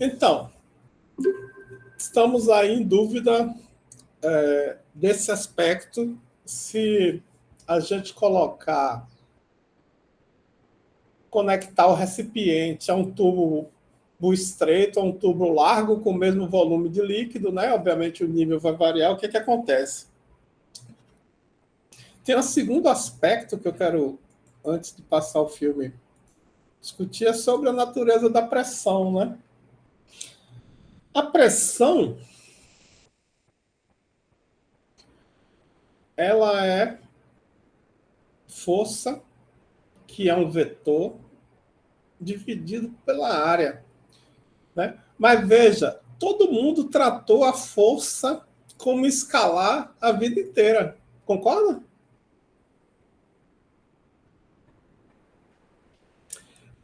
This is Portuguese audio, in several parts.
Então, estamos aí em dúvida desse aspecto, se a gente conectar o recipiente a um tubo estreito, a um tubo largo com o mesmo volume de líquido, né? Obviamente o nível vai variar. O que acontece? Tem um segundo aspecto que eu quero, antes de passar o filme, discutir, é sobre a natureza da pressão, né? A pressão, ela é força, que é um vetor, dividido pela área, né? Mas veja, todo mundo tratou a força como escalar a vida inteira, concorda?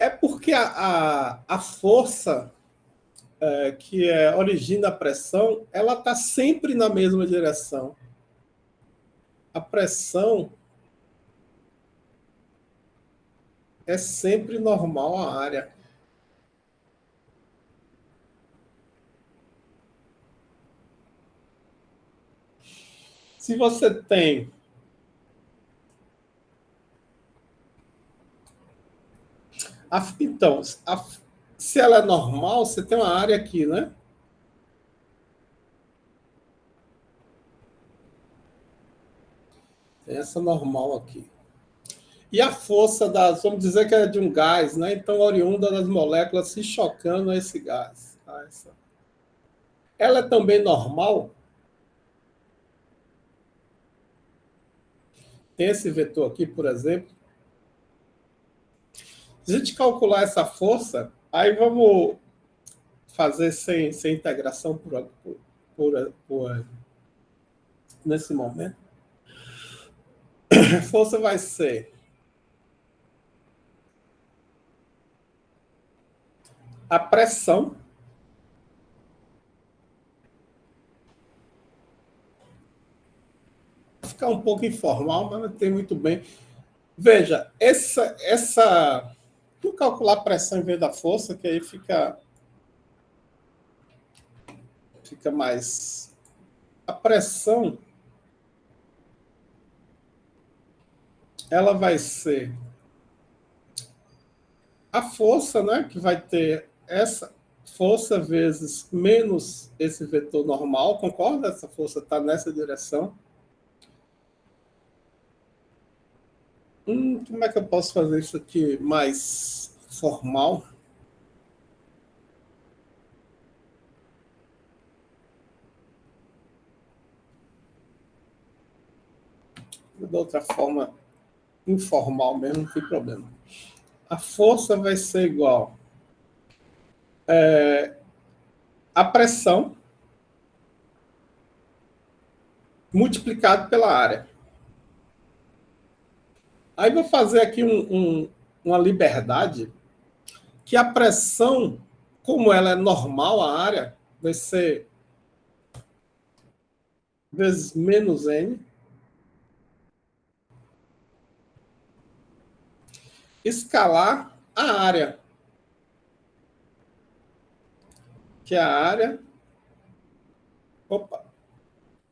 É porque a força que origina a pressão, ela está sempre na mesma direção. A pressão é sempre normal à área. Se você tem então, se ela é normal, você tem uma área aqui, né? Tem essa normal aqui. E a força vamos dizer que é de um gás, né? Então, oriunda das moléculas se chocando a esse gás. Ela é também normal. Tem esse vetor aqui, por exemplo. Se a gente calcular essa força, aí vamos fazer sem integração nesse momento. A força vai ser a pressão ficar um pouco informal, mas não tem muito bem. Veja, vou calcular a pressão em vez da força, que aí fica mais. A pressão, ela vai ser a força, né, que vai ter essa força vezes menos esse vetor normal, concorda? Essa força está nessa direção. Como é que eu posso fazer isso aqui mais formal? De outra forma, informal mesmo, não tem problema. A força vai ser igual a pressão multiplicado pela área. Aí vou fazer aqui uma liberdade, que a pressão, como ela é normal a área, vai ser vezes menos N. Escalar a área, que é a área,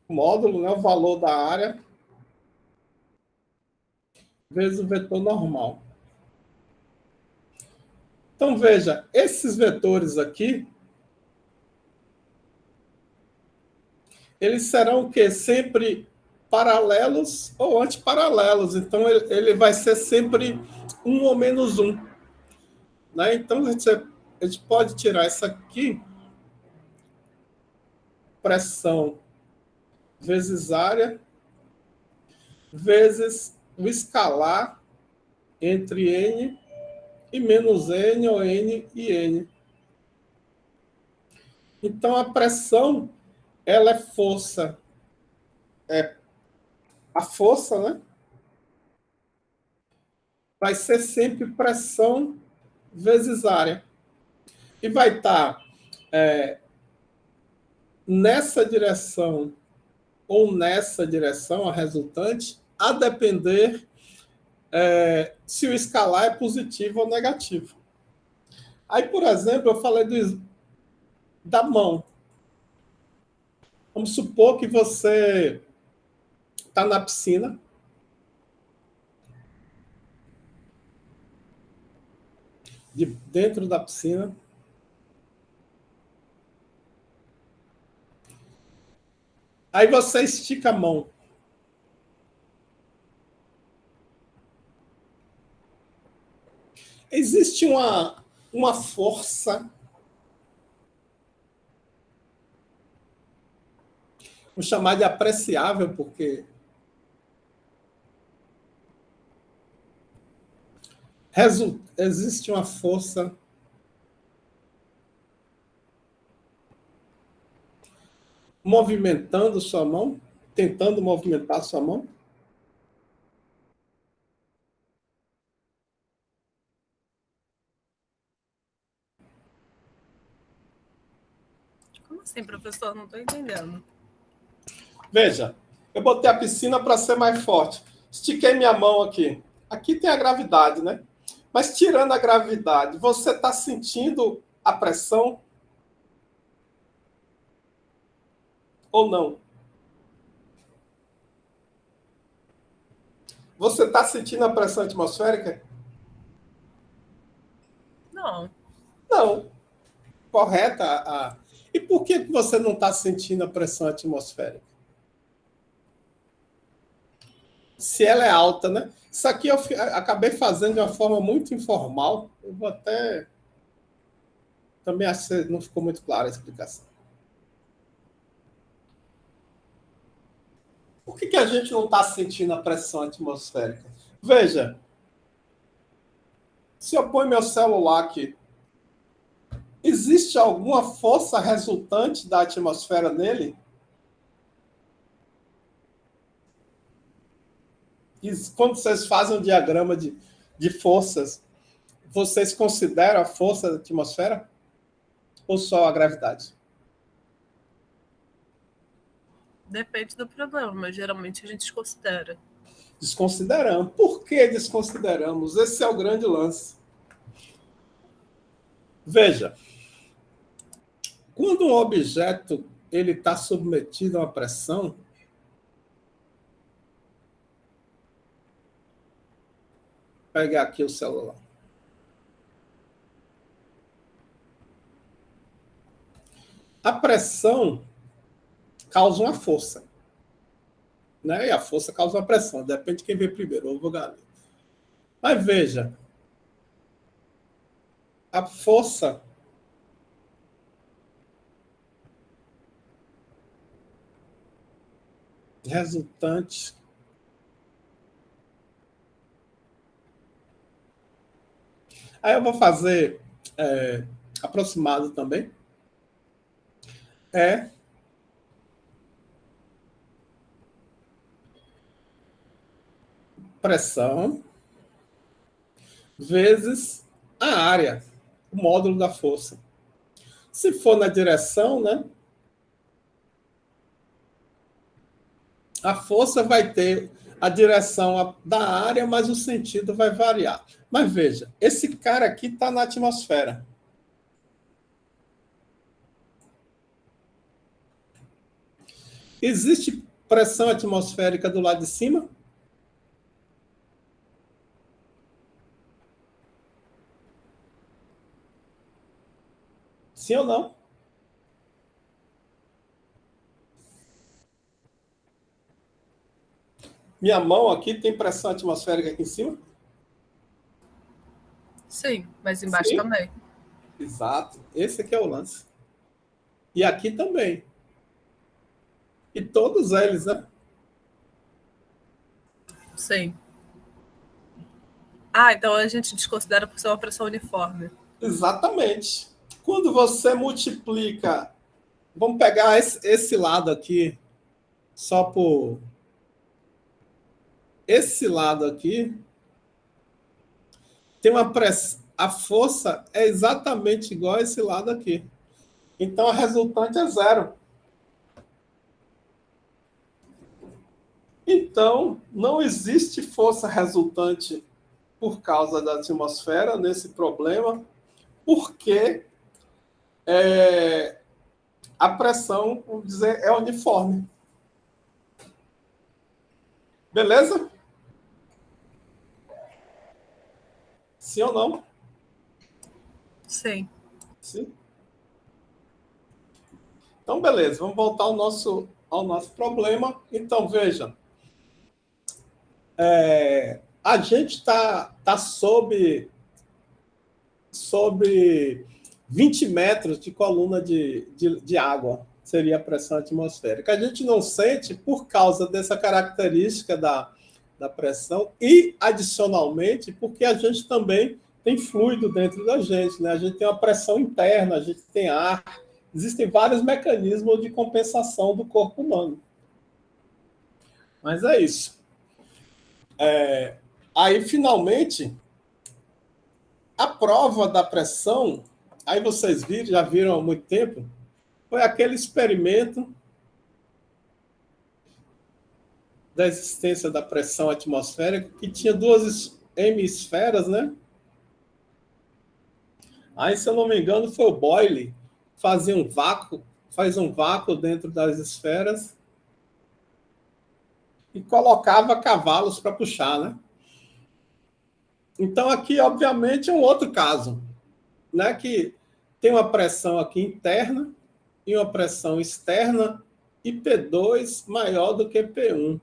módulo, né, o valor da área, vezes o vetor normal. Então, veja, esses vetores aqui, eles serão o quê? Sempre paralelos ou antiparalelos. Então, ele vai ser sempre 1 ou menos 1. Né? Então, a gente pode tirar isso aqui, pressão vezes área, vezes o escalar entre N e menos N, ou N e N. Então, a pressão, ela é força. A força, né? Vai ser sempre pressão vezes área. E vai estar nessa direção ou nessa direção, a resultante, a depender se o escalar é positivo ou negativo. Aí, por exemplo, eu falei da mão. Vamos supor que você está na piscina. Dentro da piscina. Aí você estica a mão. Existe uma força, vou chamar de apreciável, porque existe uma força movimentando sua mão, tentando movimentar sua mão. Como assim, professor? Não estou entendendo. Veja, eu botei a piscina para ser mais forte. Estiquei minha mão aqui. Aqui tem a gravidade, né? Mas tirando a gravidade, você está sentindo a pressão ou não? Você está sentindo a pressão atmosférica? Não. Não. Correta. E por que você não está sentindo a pressão atmosférica? Se ela é alta, né? Isso aqui eu acabei fazendo de uma forma muito informal. Eu vou até... Também acho que não ficou muito clara a explicação. Por que a gente não está sentindo a pressão atmosférica? Veja, se eu ponho meu celular aqui, existe alguma força resultante da atmosfera nele? E quando vocês fazem um diagrama de forças, vocês consideram a força da atmosfera? Ou só a gravidade? Depende do problema, mas geralmente a gente considera. Desconsideramos. Por que desconsideramos? Esse é o grande lance. Veja, quando um objeto ele está submetido a uma pressão, vou pegar aqui o celular. A pressão causa uma força, né? E a força causa uma pressão. Depende de quem vê primeiro, ovo ou galinha. Mas veja, a força resultante aí eu vou fazer aproximado também. É pressão vezes a área, o módulo da força. Se for na direção, né? A força vai ter a direção da área, mas o sentido vai variar. Mas veja, esse cara aqui está na atmosfera. Existe pressão atmosférica do lado de cima? Sim ou não? Minha mão aqui tem pressão atmosférica aqui em cima? Sim, mas embaixo Sim. também. Exato. Esse aqui é o lance. E aqui também. E todos eles, né? Sim. Ah, então a gente desconsidera por ser uma pressão uniforme. Exatamente. Quando você multiplica, vamos pegar esse lado aqui, só por esse lado aqui, tem uma pressão, a força é exatamente igual a esse lado aqui. Então a resultante é zero. Então, não existe força resultante por causa da atmosfera nesse problema, porque a pressão, vamos dizer, é uniforme. Beleza? Sim ou não? Sim. Sim. Então, beleza, vamos voltar ao nosso problema. Então, veja, a gente tá sob 20 metros de coluna de água, seria a pressão atmosférica. A gente não sente por causa dessa característica da pressão e, adicionalmente, porque a gente também tem fluido dentro da gente, né? A gente tem uma pressão interna, a gente tem ar, existem vários mecanismos de compensação do corpo humano. Mas é isso. Aí, finalmente, a prova da pressão, aí vocês viram, já viram há muito tempo, foi aquele experimento da existência da pressão atmosférica que tinha duas hemisferas, né? Aí, se eu não me engano, foi o Boyle fazia um vácuo, faz um vácuo dentro das esferas e colocava cavalos para puxar, né? Então aqui, obviamente, é um outro caso, né? Que tem uma pressão aqui interna e uma pressão externa e P2 maior do que P1.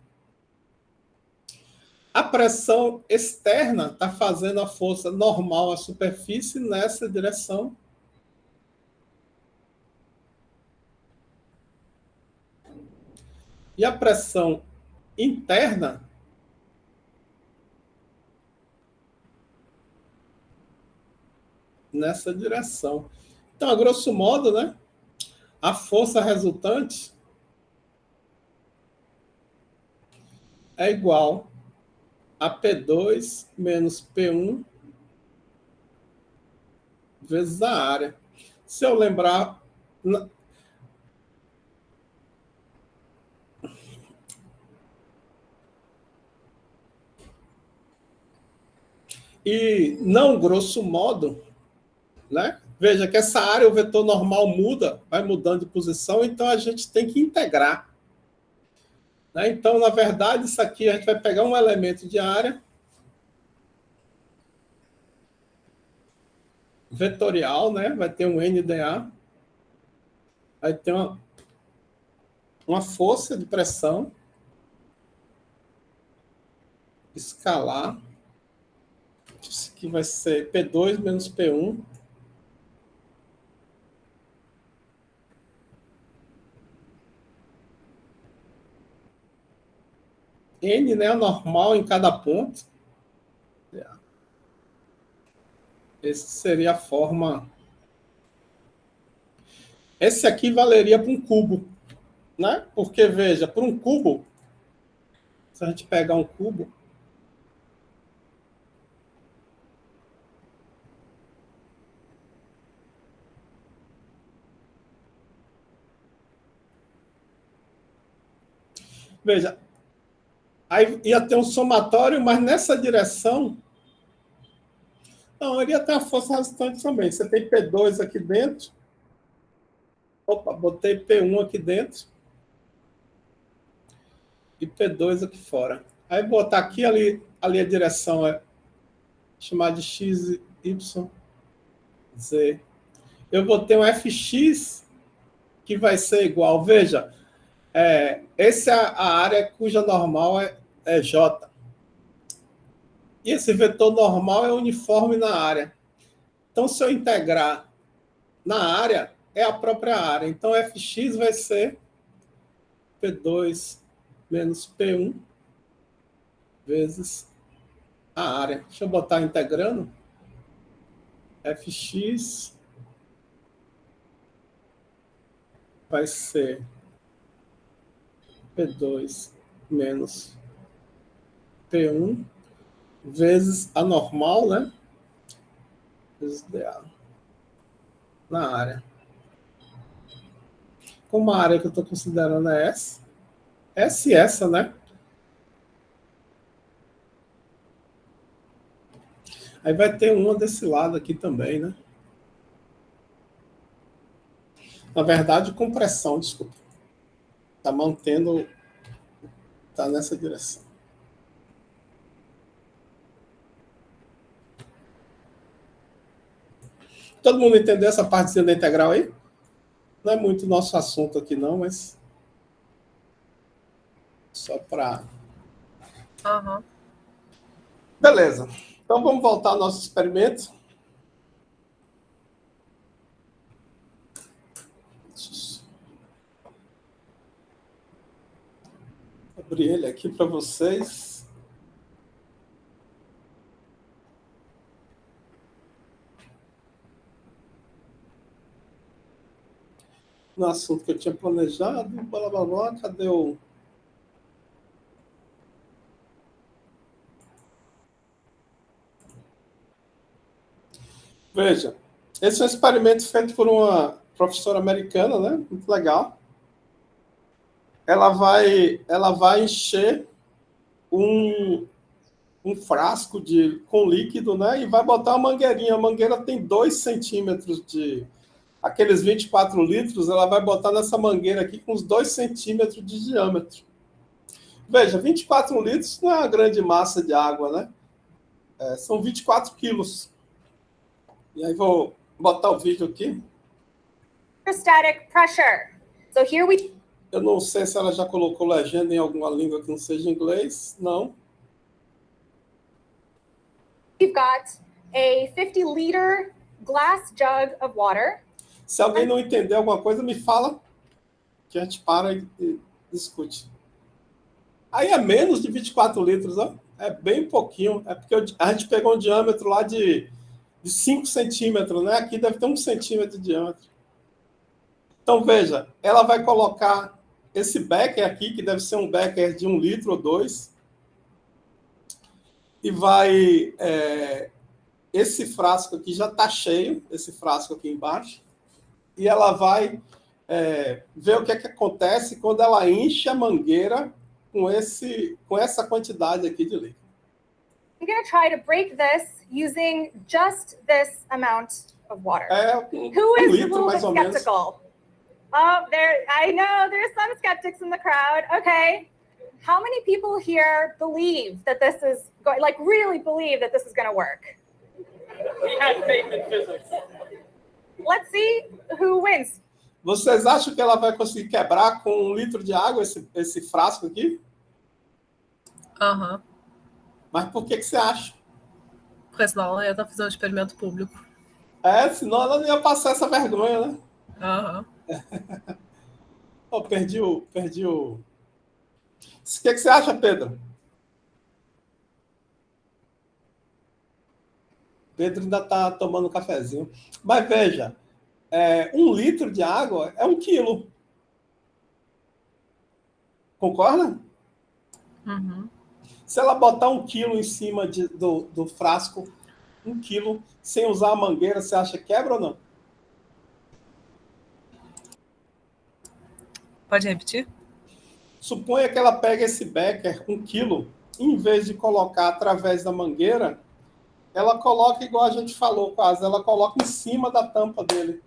A pressão externa está fazendo a força normal à superfície nessa direção. E a pressão interna nessa direção. Então, a grosso modo, né, a força resultante é igual a P2 menos P1 vezes a área. Se eu lembrar. E não grosso modo, né? Veja que essa área, o vetor normal muda, vai mudando de posição, então a gente tem que integrar. Né? Então, na verdade, isso aqui a gente vai pegar um elemento de área vetorial, né? Vai ter um NDA, vai ter uma força de pressão escalar, isso aqui vai ser P2 menos P1. N, né, normal em cada ponto. Essa seria a forma. Esse aqui valeria para um cubo, né? Porque, veja, para um cubo, se a gente pegar um cubo, veja, aí ia ter um somatório, mas nessa direção, não, iria ter a força resultante também. Você tem P2 aqui dentro, opa, botei P1 aqui dentro e P2 aqui fora. Aí botar aqui, ali a direção é chamar de X, Y, Z. Eu vou ter um Fx que vai ser igual, veja, essa é a área cuja normal é J. E esse vetor normal é uniforme na área. Então, se eu integrar na área, é a própria área. Então, Fx vai ser P2 menos P1 vezes a área. Deixa eu botar integrando. Fx vai ser P2 menos P1 vezes a normal, né? Vezes dA na área. Como a área que eu estou considerando é S e essa, né? Aí vai ter uma desse lado aqui também, né? Na verdade, com pressão, desculpa. Está mantendo, está nessa direção. Todo mundo entendeu essa partezinha da integral aí? Não é muito nosso assunto aqui não, mas só para... Aham. Beleza. Então vamos voltar ao nosso experimento. Vou abrir ele aqui para vocês. No assunto que eu tinha planejado, blá, blá, blá, cadê o... Veja, esse é um experimento feito por uma professora americana, né? Muito legal. Ela vai encher um frasco com líquido, né? E vai botar uma mangueirinha. A mangueira tem 2 centímetros de... Aqueles 24 litros, ela vai botar nessa mangueira aqui com uns 2 centímetros de diâmetro. Veja, 24 litros não é uma grande massa de água, né? São 24 quilos. E aí vou botar o vídeo aqui. Hydrostatic pressure. So here we... Eu não sei se ela já colocou legenda em alguma língua que não seja inglês. Não. We've got a 50-liter glass jug of water. Se alguém não entender alguma coisa, me fala, que a gente para e discute. Aí é menos de 24 litros, ó. É bem pouquinho. É porque a gente pegou um diâmetro lá de 5 centímetros, né? Aqui deve ter 1 centímetro de diâmetro. Então, veja, ela vai colocar esse becker aqui, que deve ser um becker de 1 litro ou 2, e vai... esse frasco aqui já está cheio, esse frasco aqui embaixo, e ela vai ver o que é que acontece quando ela enche a mangueira com essa quantidade aqui de líquido. I'm going to try to break this using just this amount of water. Who is a little bit skeptical? Oh, I know there's some skeptics in the crowd. Okay. How many people here believe that this is going, like really believe that this is going to work? We had faith in physics. Let's see who wins. Vocês acham que ela vai conseguir quebrar com 1 litro de água esse frasco aqui? Aham. Mas por que você acha? Porque senão ela ia estar fazendo um experimento público. Senão ela não ia passar essa vergonha, né? Aham. Oh, perdi o... O que você acha, Pedro? Pedro ainda está tomando um cafezinho. Mas veja, 1 litro de água é 1 quilo. Concorda? Uhum. Se ela botar 1 quilo em cima do frasco, 1 quilo, sem usar a mangueira, você acha que quebra ou não? Pode repetir? Suponha que ela pega esse becker, 1 quilo, em vez de colocar através da mangueira, ela coloca, igual a gente falou quase, ela coloca em cima da tampa dele.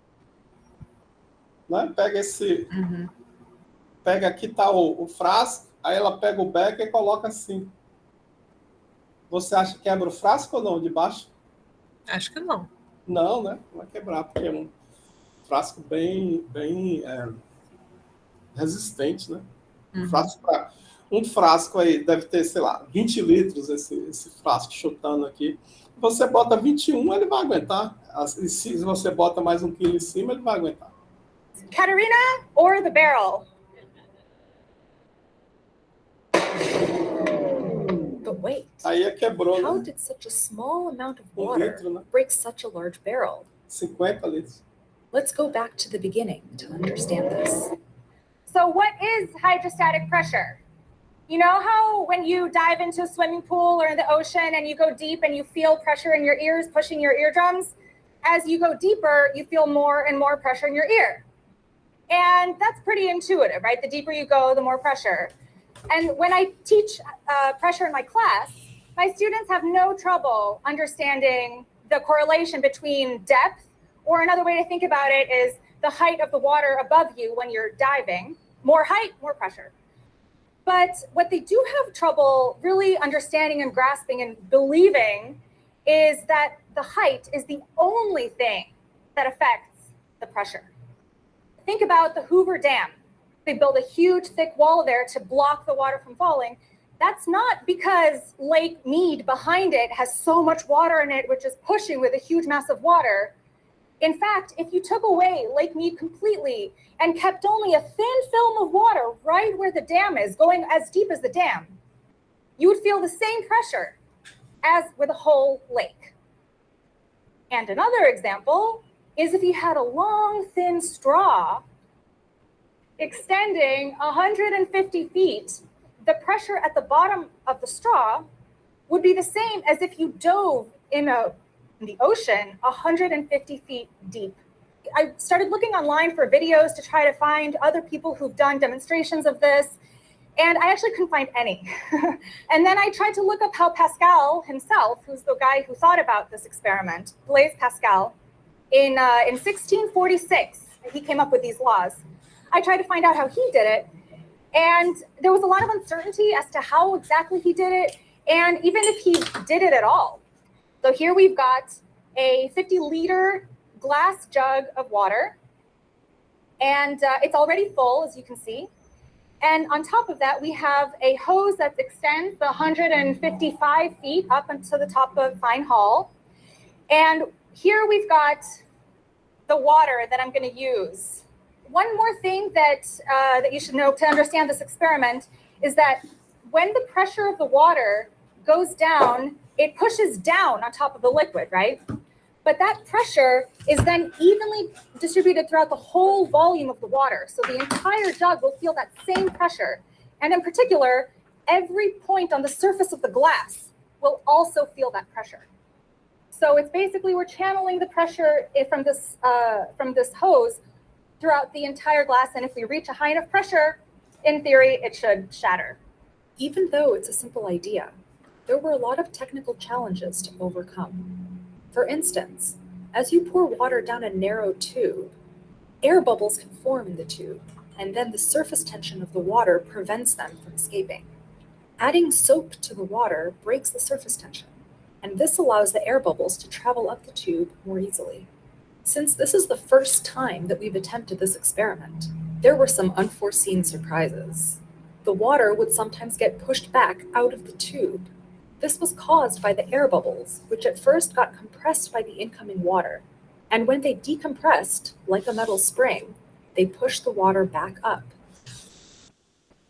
Né? Pega esse... Uhum. Pega aqui tá o frasco, aí ela pega o becker e coloca assim. Você acha que quebra o frasco ou não, de baixo? Acho que não. Não, né? Não vai quebrar, porque é um frasco bem resistente, né? Uhum. Um frasco aí deve ter, sei lá, 20 litros esse frasco chutando aqui. Você bota 21, ele vai aguentar. E se você bota mais 1 quilo em cima, ele vai aguentar. Katerina or the barrel? But wait, Aí quebrou, how né? did such a small amount of 1 water litro, né? break such a large barrel? 50 litros. Let's go back to the beginning to understand this. So what is hydrostatic pressure? You know how when you dive into a swimming pool or in the ocean and you go deep and you feel pressure in your ears pushing your eardrums? As you go deeper, you feel more and more pressure in your ear. And that's pretty intuitive, right? The deeper you go, the more pressure. And when I teach pressure in my class, my students have no trouble understanding the correlation between depth, or another way to think about it is the height of the water above you when you're diving. More height, more pressure. But what they do have trouble really understanding and grasping and believing is that the height is the only thing that affects the pressure. Think about the Hoover Dam. They built a huge, thick wall there to block the water from falling. That's not because Lake Mead behind it has so much water in it, which is pushing with a huge mass of water. In fact, if you took away Lake Mead completely and kept only a thin film of water right where the dam is, going as deep as the dam, you would feel the same pressure as with a whole lake. And another example is if you had a long, thin straw extending 150 feet, the pressure at the bottom of the straw would be the same as if you dove in the ocean 150 feet deep. I started looking online for videos to try to find other people who've done demonstrations of this, and I actually couldn't find any. And then I tried to look up how Pascal himself, who's the guy who thought about this experiment, Blaise Pascal, in 1646, he came up with these laws. I tried to find out how he did it, and there was a lot of uncertainty as to how exactly he did it, and even if he did it at all. So here we've got a 50-liter glass jug of water, and it's already full, as you can see. And on top of that, we have a hose that extends 155 feet up into the top of Fine Hall. And here we've got the water that I'm going to use. One more thing that you should know to understand this experiment is that when the pressure of the water goes down, it pushes down on top of the liquid, right? But that pressure is then evenly distributed throughout the whole volume of the water. So the entire jug will feel that same pressure. And in particular, every point on the surface of the glass will also feel that pressure. So it's basically we're channeling the pressure from this hose throughout the entire glass. And if we reach a high enough pressure, in theory, it should shatter. Even though it's a simple idea, there were a lot of technical challenges to overcome. For instance, as you pour water down a narrow tube, air bubbles can form in the tube, and then the surface tension of the water prevents them from escaping. Adding soap to the water breaks the surface tension, and this allows the air bubbles to travel up the tube more easily. Since this is the first time that we've attempted this experiment, there were some unforeseen surprises. The water would sometimes get pushed back out of the tube. This was caused by the air bubbles, which at first got compressed by the incoming water. And when they decompressed, like a metal spring, they pushed the water back up.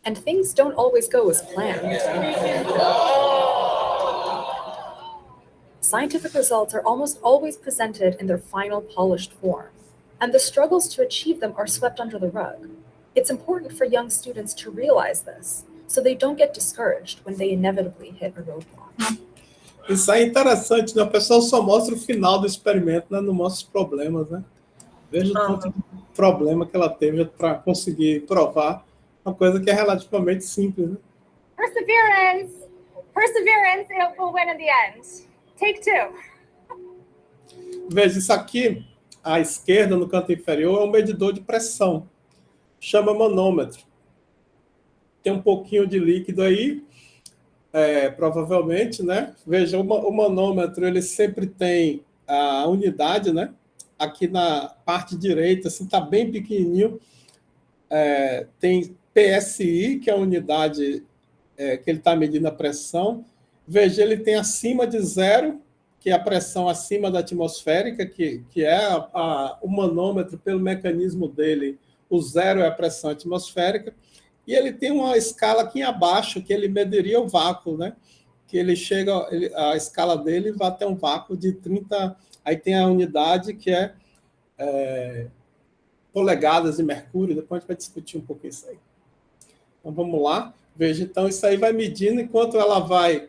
And things don't always go as planned. Scientific results are almost always presented in their final polished form, and the struggles to achieve them are swept under the rug. It's important for young students to realize this, so they don't get discouraged when they inevitably hit a roadblock. Isso aí é interessante, né? O pessoal só mostra o final do experimento, né? Não mostra os problemas, né? Veja o tanto de problema que ela teve para conseguir provar uma coisa que é relativamente simples, né? Perseverance, it will win in the end. Take two. Veja, isso aqui, à esquerda, no canto inferior, é um medidor de pressão. Chama manômetro. Tem um pouquinho de líquido aí, provavelmente, né? Veja, o manômetro, ele sempre tem a unidade, né? Aqui na parte direita, assim, está bem pequenininho. Tem PSI, que é a unidade que ele está medindo a pressão. Veja, ele tem acima de zero, que é a pressão acima da atmosférica, que é o manômetro, pelo mecanismo dele, o zero é a pressão atmosférica. E ele tem uma escala aqui abaixo, que ele mediria o vácuo, né? Que ele chega, a escala dele vai até um vácuo de 30, aí tem a unidade que é polegadas de mercúrio, depois a gente vai discutir um pouco isso aí. Então, vamos lá. Veja, então, isso aí vai medindo, enquanto ela vai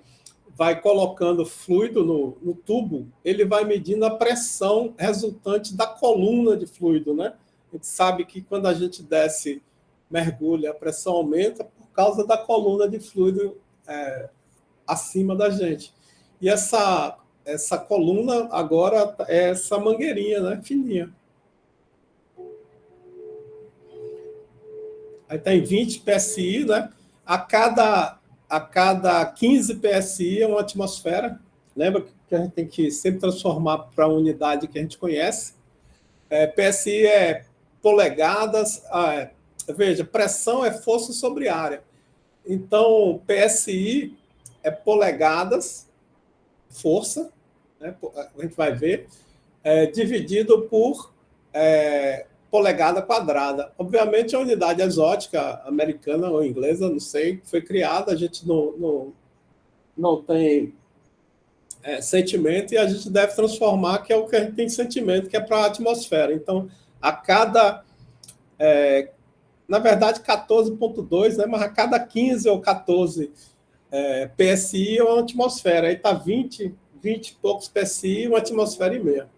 colocando fluido no tubo, ele vai medindo a pressão resultante da coluna de fluido, né? A gente sabe que quando a gente desce, mergulha, a pressão aumenta por causa da coluna de fluido acima da gente. E essa coluna agora é essa mangueirinha, né? Fininha. aí tem 20 PSI, né? A cada 15 PSI é uma atmosfera. Lembra que a gente tem que sempre transformar para a unidade que a gente conhece. PSI é polegadas. Veja, pressão é força sobre área. Então, PSI é polegadas, força, né? A gente vai ver, dividido por polegada quadrada. Obviamente, a unidade exótica americana ou inglesa, não sei, foi criada, a gente não tem sentimento, e a gente deve transformar, que é o que a gente tem sentimento, que é para a atmosfera. Então, a cada, na verdade, 14,2, né? Mas a cada 15 ou 14 PSI é uma atmosfera. Aí está 20 e poucos PSI, uma atmosfera e meia.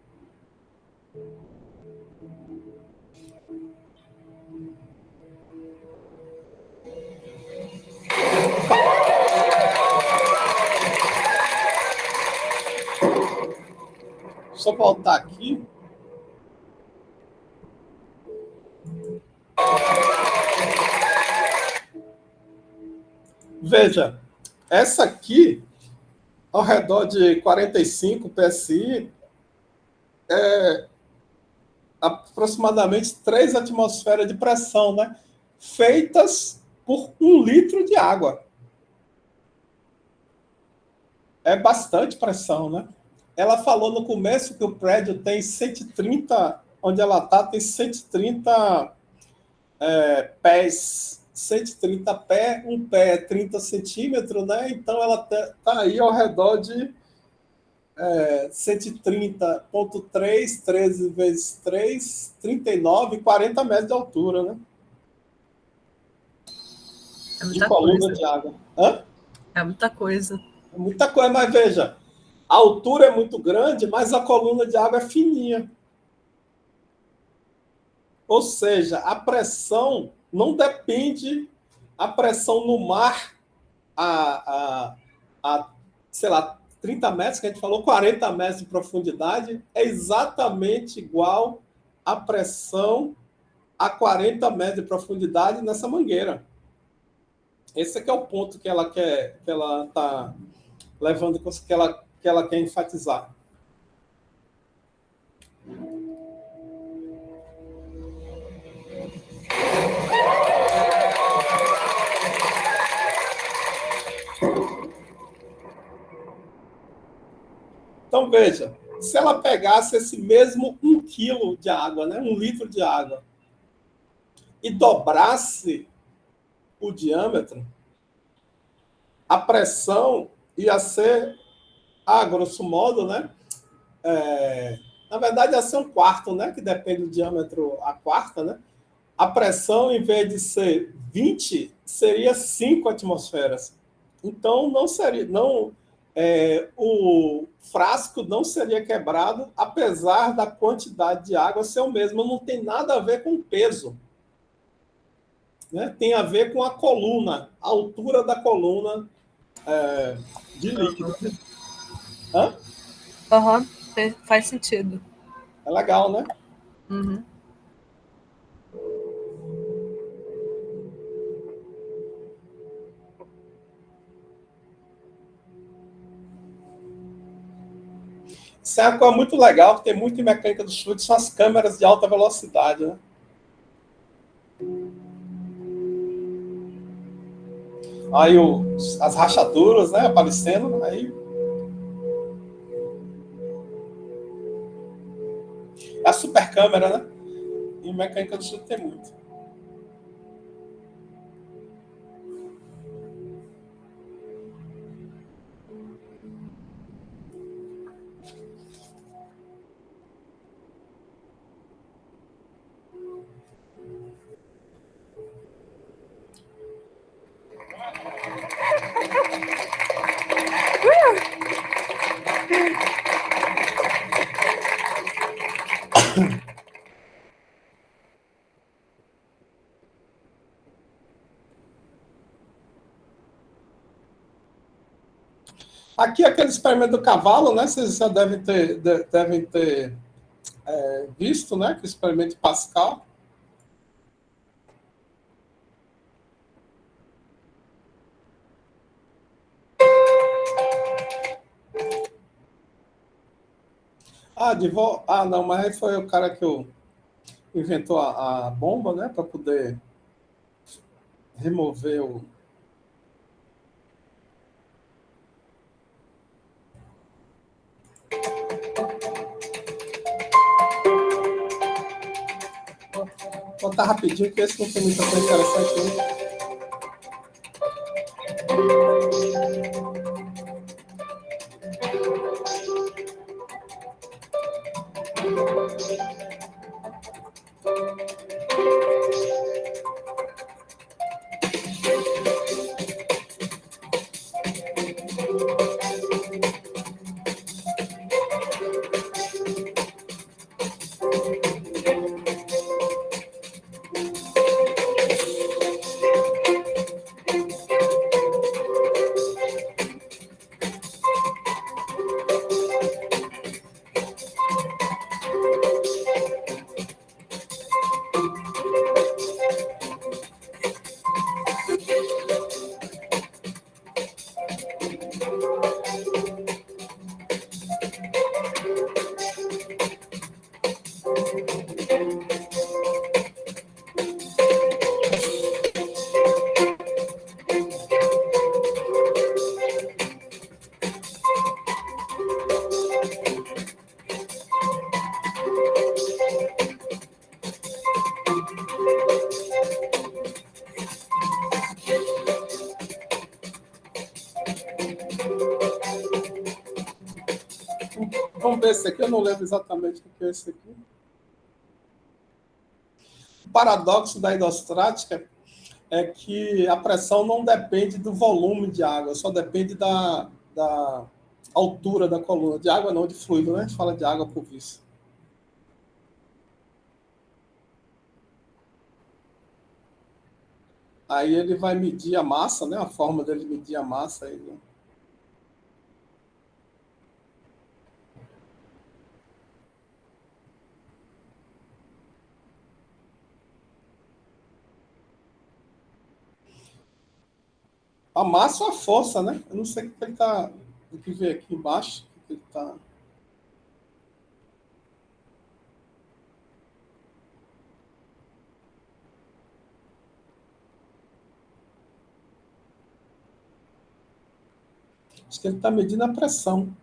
Só voltar aqui. Veja, essa aqui, ao redor de 45 PSI, é aproximadamente 3 atmosferas de pressão, né? Feitas por 1 litro de água. É bastante pressão, né? Ela falou no começo que o prédio tem 130, onde ela está, tem 130 pés. 130 pés, um pé é 30 centímetros, né? Então ela está aí ao redor de 130,3, 13 vezes 3, 39, 40 metros de altura, né? É De muita coluna coisa. de água. Hã? É muita coisa. É muita coisa, mas veja, a altura é muito grande, mas a coluna de água é fininha. Ou seja, a pressão não depende, a pressão no mar sei lá, 30 metros, que a gente falou, 40 metros de profundidade, é exatamente igual à pressão a 40 metros de profundidade nessa mangueira. Esse aqui é o ponto que ela quer, que ela está levando, que ela quer enfatizar. Então, veja, se ela pegasse esse mesmo 1 quilo de água, né, 1 litro de água, e dobrasse o diâmetro, a pressão ia ser, grosso modo, né? Na verdade, ia ser 1/4, né? Que depende do diâmetro, a quarta, né? A pressão, em vez de ser 20, seria 5 atmosferas. Então, não seria, o frasco não seria quebrado, apesar da quantidade de água ser o mesmo. Não tem nada a ver com o peso, né? Tem a ver com a coluna, a altura da coluna de líquido. Hã? Aham, faz sentido. É legal, né? Uhum. Isso é uma coisa muito legal, que tem muito em mecânica dos fluidos, são as câmeras de alta velocidade, né? Aí as rachaduras, né, aparecendo, aí é a super câmera, né? Em mecânica do fluido tem muito. Aqui aquele experimento do cavalo, né? Vocês já devem ter visto, né? Que experimento de Pascal. Não, mas aí foi o cara que inventou a bomba, né? Para poder remover o. Vou contar rapidinho, que esse não tem muita coisa interessante, né? Vamos ver esse aqui, eu não lembro exatamente o que é esse aqui. O paradoxo da hidrostática é que a pressão não depende do volume de água, só depende da altura da coluna. De água não, de fluido, né? A gente fala de água por visto. Aí ele vai medir a massa, né? A forma dele medir a massa. Aí, né? A massa ou a força, né? Eu não sei o que ele está. O que vem aqui embaixo. O que ele está. Acho que ele está medindo a pressão.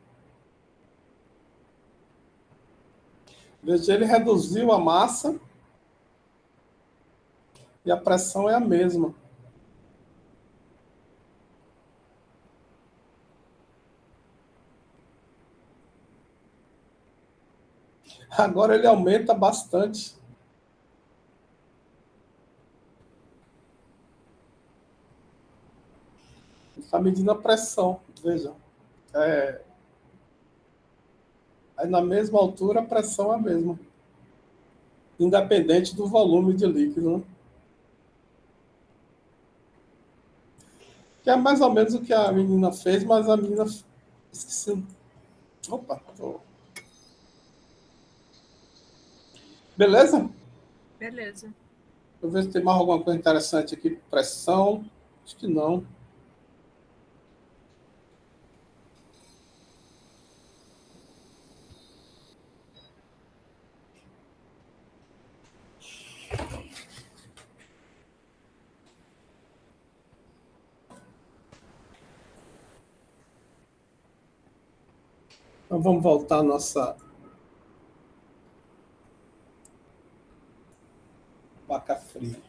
Veja, ele reduziu a massa e a pressão é a mesma. Agora ele aumenta bastante. Ele está medindo a pressão, veja. Aí na mesma altura a pressão é a mesma. Independente do volume de líquido, né? Que é mais ou menos o que a menina fez, mas a menina... Esqueci. Opa, Beleza? Beleza. Eu vejo se tem mais alguma coisa interessante aqui. Pressão. Acho que não. Então vamos voltar à nossa vaca fria.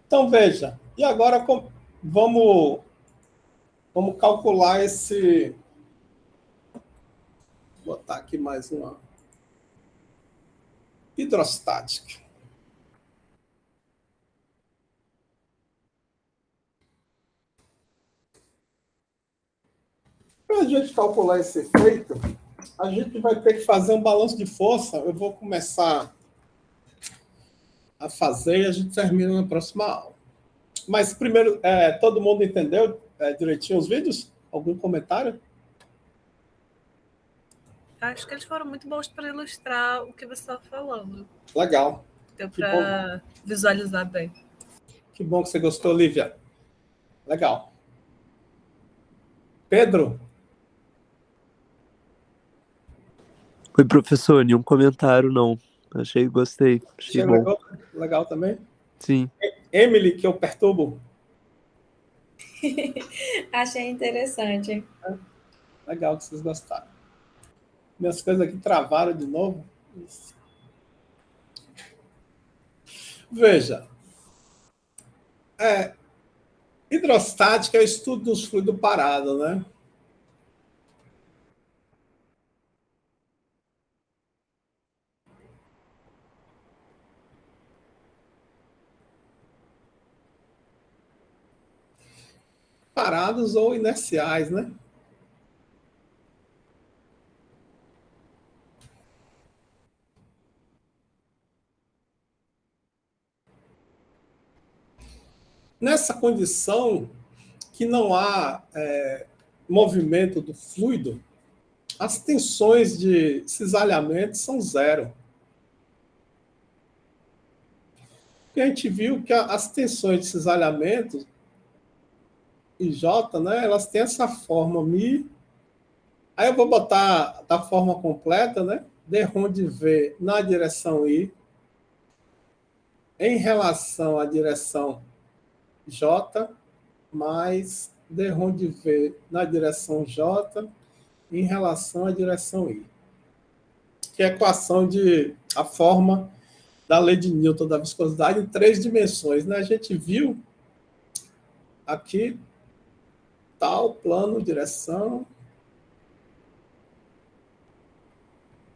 Então veja, e agora vamos calcular esse. Vou botar aqui mais uma hidrostática. Para a gente calcular esse efeito, a gente vai ter que fazer um balanço de força. Eu vou começar a fazer e a gente termina na próxima aula. Mas primeiro, todo mundo entendeu direitinho os vídeos? Algum comentário? Acho que eles foram muito bons para ilustrar o que você estava falando. Legal. Deu para visualizar bem. Que bom que você gostou, Lívia. Legal. Pedro? Oi, professor, nenhum comentário, não. Gostei, achei Achei bom. legal, legal também. Sim. Emily, que eu perturbo. Achei interessante. Legal que vocês gostaram. Minhas coisas aqui travaram de novo. Veja, hidrostática é o estudo dos fluidos parados, né? Parados ou inerciais, né? Nessa condição que não há movimento do fluido, as tensões de cisalhamento são zero. Porque a gente viu que as tensões de cisalhamento e J, né, elas têm essa forma Mi. Aí eu vou botar da forma completa, né? D-ROM de V na direção I em relação à direção J mais D-ROM de V na direção J em relação à direção I. Que é a equação a forma da lei de Newton da viscosidade em 3 dimensões, né? A gente viu aqui tal plano, direção.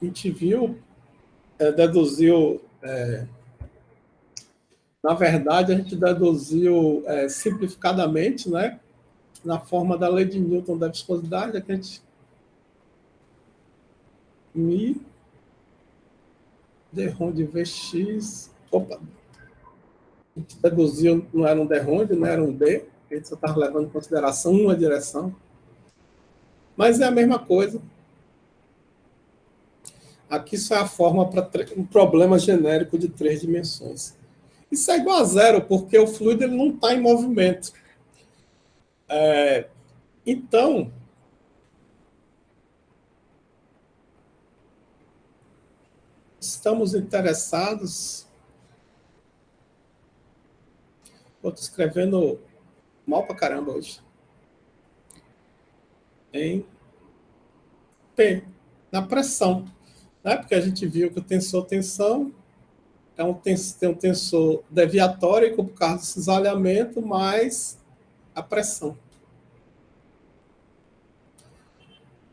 A gente viu, deduziu, na verdade, a gente deduziu simplificadamente, né? Na forma da lei de Newton da viscosidade, que a gente mi d-ROM de Vx. Opa! A gente deduziu, não era um d-ROM, não era um d, a gente só estava levando em consideração uma direção. Mas é a mesma coisa. Aqui isso é a forma para um problema genérico de 3 dimensões. Isso é igual a zero, porque o fluido ele não está em movimento. Então, estamos interessados. Estou escrevendo mal para caramba hoje. Em P, na pressão. Né? Porque a gente viu que o tensor-tensão tem um tensor deviatório por causa do cisalhamento mais a pressão.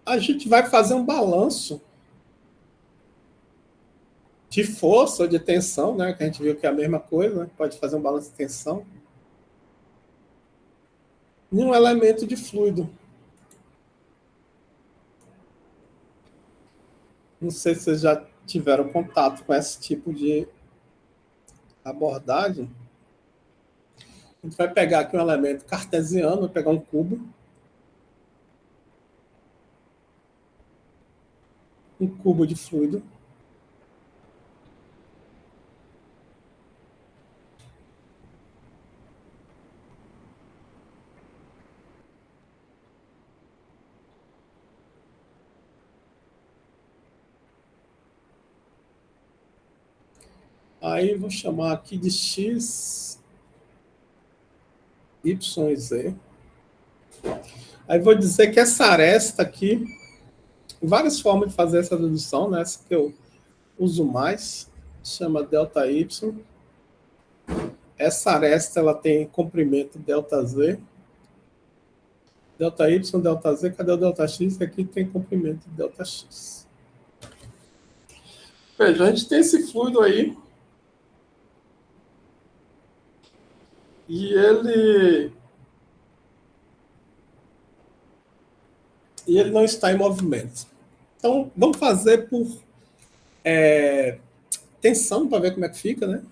A gente vai fazer um balanço de força ou de tensão, né? Que a gente viu que é a mesma coisa, né? Pode fazer um balanço de tensão em um elemento de fluido. Não sei se vocês já tiveram contato com esse tipo de abordagem. A gente vai pegar aqui um elemento cartesiano, vai pegar um cubo. Um cubo de fluido. Aí vou chamar aqui de X, Y e Z. Aí vou dizer que essa aresta aqui, várias formas de fazer essa dedução, né? Essa que eu uso mais, chama ΔY. Essa aresta ela tem comprimento ΔZ. ΔY, ΔZ, cadê o ΔX? Aqui tem comprimento ΔX. Veja, a gente tem esse fluido aí. E ele não está em movimento. Então, vamos fazer por tensão para ver como é que fica, né?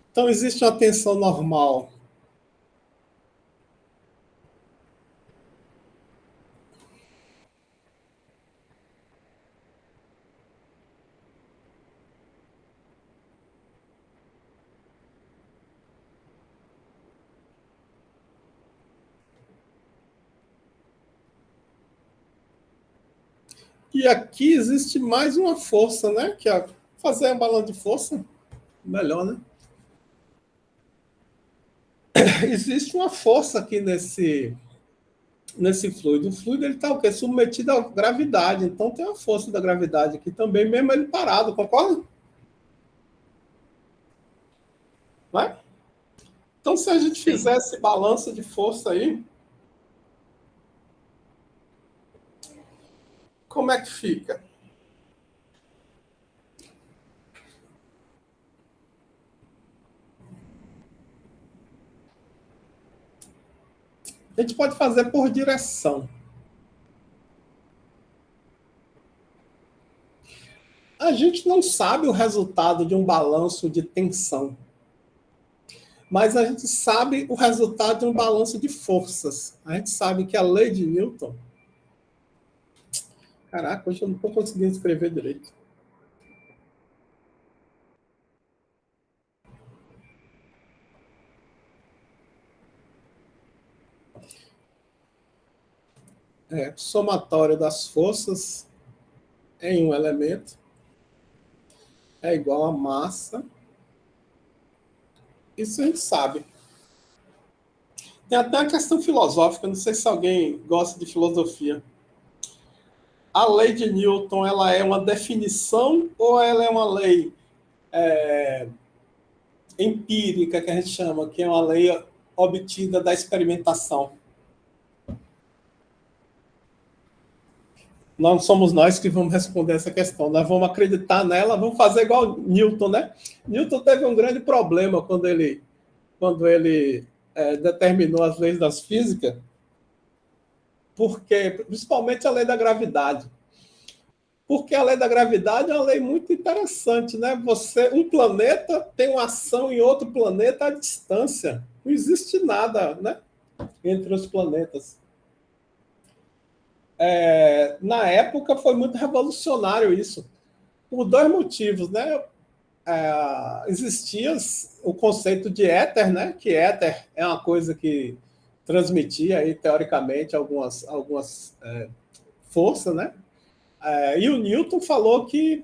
Então, existe uma tensão normal. E aqui existe mais uma força, né? Que é fazer um balão de força, melhor, né? Existe uma força aqui nesse fluido. O fluido ele está o quê? Submetido à gravidade. Então tem a força da gravidade aqui também, mesmo ele parado, concorda? Vai? Então, se a gente fizer esse balanço de força aí, como é que fica? A gente pode fazer por direção. A gente não sabe o resultado de um balanço de tensão, mas a gente sabe o resultado de um balanço de forças. A gente sabe que a lei de Newton... Caraca, hoje eu não estou conseguindo escrever direito. Somatório das forças em um elemento é igual a massa. Isso a gente sabe. Tem até uma questão filosófica, não sei se alguém gosta de filosofia. A lei de Newton, ela é uma definição ou ela é uma lei empírica, que a gente chama, que é uma lei obtida da experimentação? Não somos nós que vamos responder essa questão. Nós vamos acreditar nela, vamos fazer igual Newton, né? Newton teve um grande problema quando ele determinou as leis das físicas, porque, principalmente a lei da gravidade. Porque a lei da gravidade é uma lei muito interessante, né? Um planeta tem uma ação em outro planeta à distância. Não existe nada, né, entre os planetas. Na época foi muito revolucionário isso, por dois motivos, né? Existia o conceito de éter, né? Que éter é uma coisa que transmitia aí, teoricamente algumas forças, né? E o Newton falou que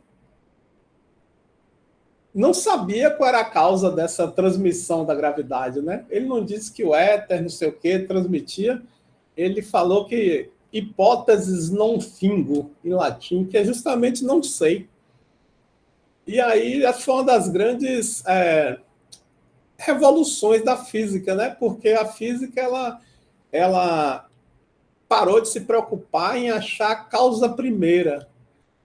não sabia qual era a causa dessa transmissão da gravidade, né? Ele não disse que o éter, não sei o que, transmitia. Ele falou que hipóteses non fingo, em latim, que é justamente não sei. E aí essa foi uma das grandes revoluções da física, né? Porque a física ela parou de se preocupar em achar a causa primeira.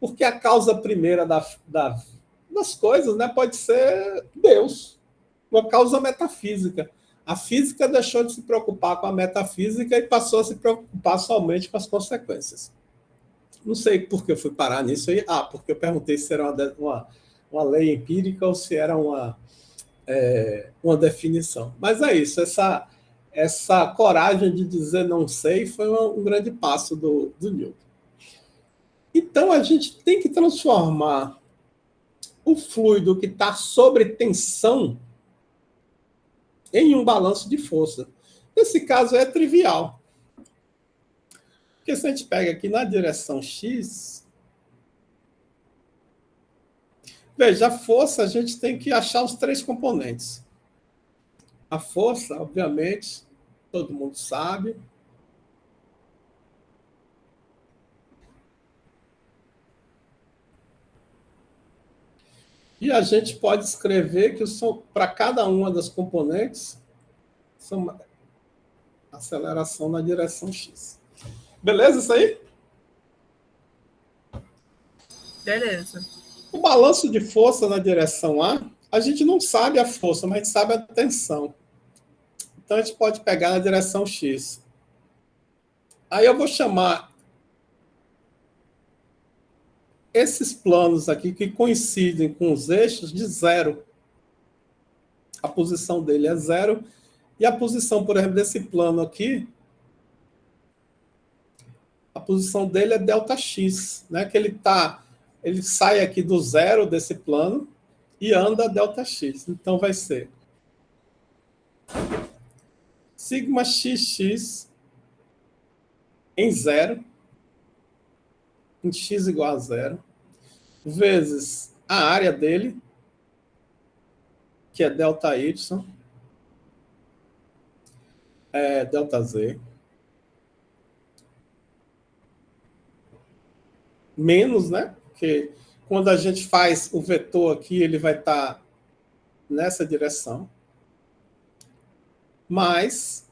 Porque a causa primeira das coisas, né, pode ser Deus, uma causa metafísica. A física deixou de se preocupar com a metafísica e passou a se preocupar somente com as consequências. Não sei por que eu fui parar nisso aí. Porque eu perguntei se era uma lei empírica ou se era uma definição. Mas é isso, essa coragem de dizer não sei foi um grande passo do Newton. Então, a gente tem que transformar o fluido que está sob tensão em um balanço de força. Nesse caso, é trivial. Porque se a gente pega aqui na direção X, veja, a força, a gente tem que achar os três componentes. A força, obviamente, todo mundo sabe. E a gente pode escrever que para cada uma das componentes são aceleração na direção X. Beleza isso aí? Beleza. O balanço de força na direção a gente não sabe a força, mas a gente sabe a tensão. Então a gente pode pegar na direção X. Aí eu vou chamar esses planos aqui que coincidem com os eixos de zero. A posição dele é zero. E a posição, por exemplo, desse plano aqui, a posição dele é ΔX, né? Que ele sai aqui do zero desse plano e anda ΔX. Então vai ser sigma XX em zero, em x igual a zero, vezes a área dele, que é ΔY, ΔZ, menos, né? Porque quando a gente faz o vetor aqui, ele vai estar nessa direção, mais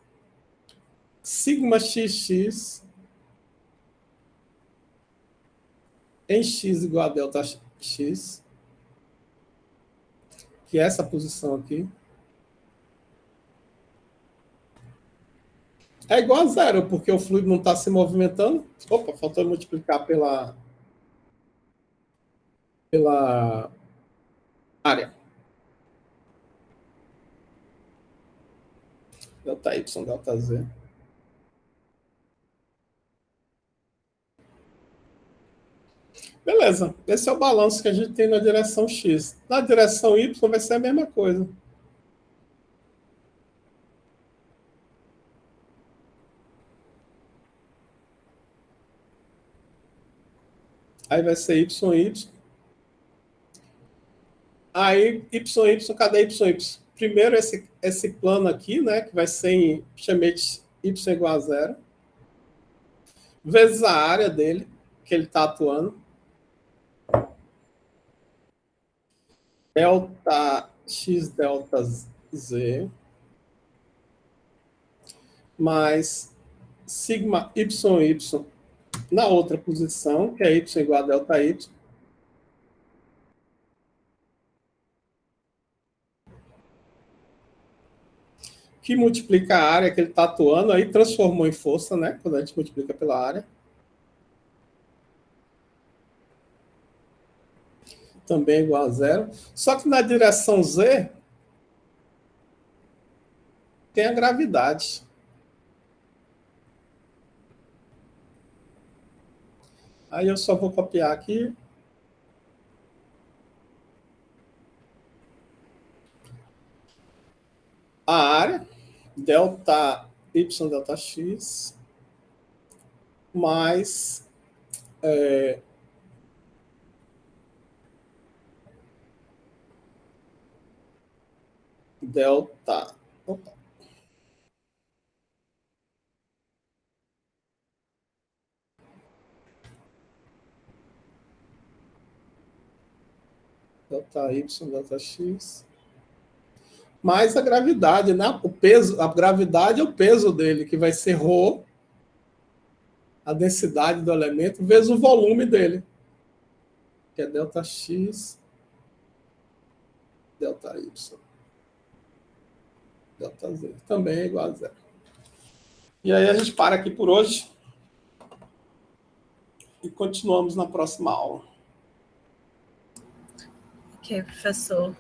sigma xx em x igual a ΔX, que é essa posição aqui, é igual a zero, porque o fluido não está se movimentando. Opa, faltou multiplicar pela área. ΔY, ΔZ. Beleza, esse é o balanço que a gente tem na direção X. Na direção Y vai ser a mesma coisa. Aí vai ser YY. Aí YY, cadê YY? Primeiro esse plano aqui, né, que vai ser em, chamei de Y igual a zero, vezes a área dele, que ele está atuando. Delta X, delta Z, mais sigma YY na outra posição, que é Y igual a delta Y, que multiplica a área que ele está atuando, aí transformou em força, né? Quando a gente multiplica pela área. Também igual a zero. Só que na direção Z tem a gravidade. Aí eu só vou copiar aqui. A área, delta Y, delta X, mais delta... Opa. Delta Y, delta X, mais a gravidade, né? O peso, a gravidade é o peso dele, que vai ser ρ, a densidade do elemento, vezes o volume dele, que é delta X, delta Y, delta Z. Também é igual a zero. E aí a gente para aqui por hoje e continuamos na próxima aula. Ok, professor.